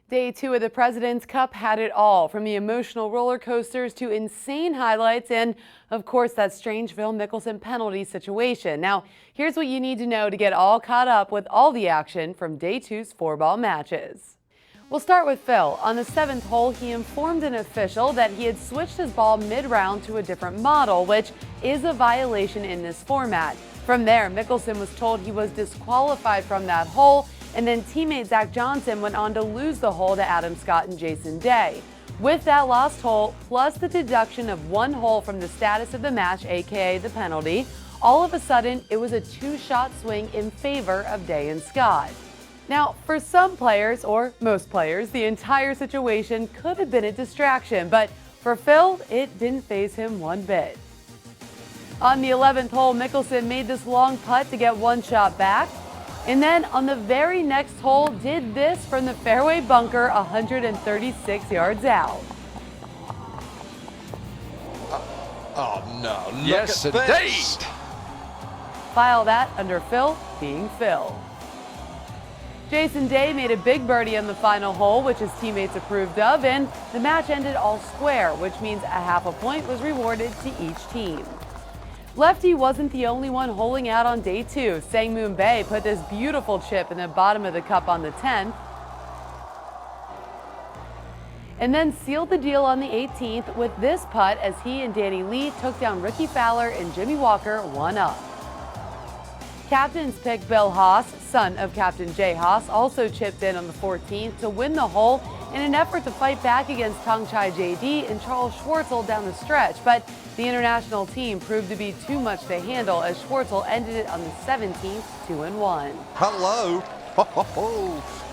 Day 2 of the President's Cup had it all, from the emotional roller coasters to insane highlights and, of course, that strange Phil Mickelson penalty situation. Now, here's what you need to know to get all caught up with all the action from Day 2's four-ball matches. We'll start with Phil. On the 7th hole, he informed an official that he had switched his ball mid-round to a different model, which is a violation in this format. From there, Mickelson was told he was disqualified from that hole, and then teammate Zach Johnson went on to lose the hole to Adam Scott and Jason Day. With that lost hole, plus the deduction of one hole from the status of the match, aka the penalty, all of a sudden it was a two-shot swing in favor of Day and Scott. Now, for some players, or most players, the entire situation could have been a distraction, but for Phil, it didn't faze him one bit. On the 11th hole, Mickelson made this long putt to get one shot back, and then on the very next hole did this from the fairway bunker 136 yards out. Oh no, yes indeed. File that under Phil being Phil. Jason Day made a big birdie on the final hole, which his teammates approved of, and the match ended all square, which means a half a point was rewarded to each team. Lefty wasn't the only one holing out on Day 2. Sang Moon Bae put this beautiful chip in the bottom of the cup on the 10th, and then sealed the deal on the 18th with this putt as he and Danny Lee took down Ricky Fowler and Jimmy Walker 1-up. Captain's pick Bill Haas, son of Captain Jay Haas, also chipped in on the 14th to win the hole in an effort to fight back against Tong Chai JD and Charles Schwartzel down the stretch, but the international team proved to be too much to handle as Schwartzel ended it on the 17th 2-1. Hello,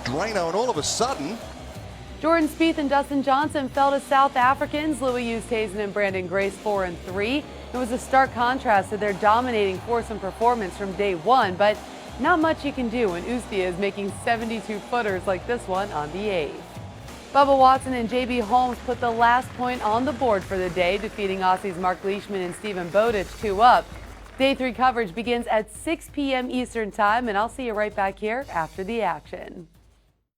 Drano, and all of a sudden, Jordan Spieth and Dustin Johnson fell to South Africans Louis Oosthuizen and Brandon Grace 4 and 3. It was a stark contrast to their dominating foursome performance from Day 1, but not much you can do when Oosthuizen is making 72-footers like this one on the 8th. Bubba Watson and JB Holmes put the last point on the board for the day, defeating Aussies Mark Leishman and Stephen Bowditch 2-up. Day 3 coverage begins at 6 p.m. Eastern Time, and I'll see you right back here after the action.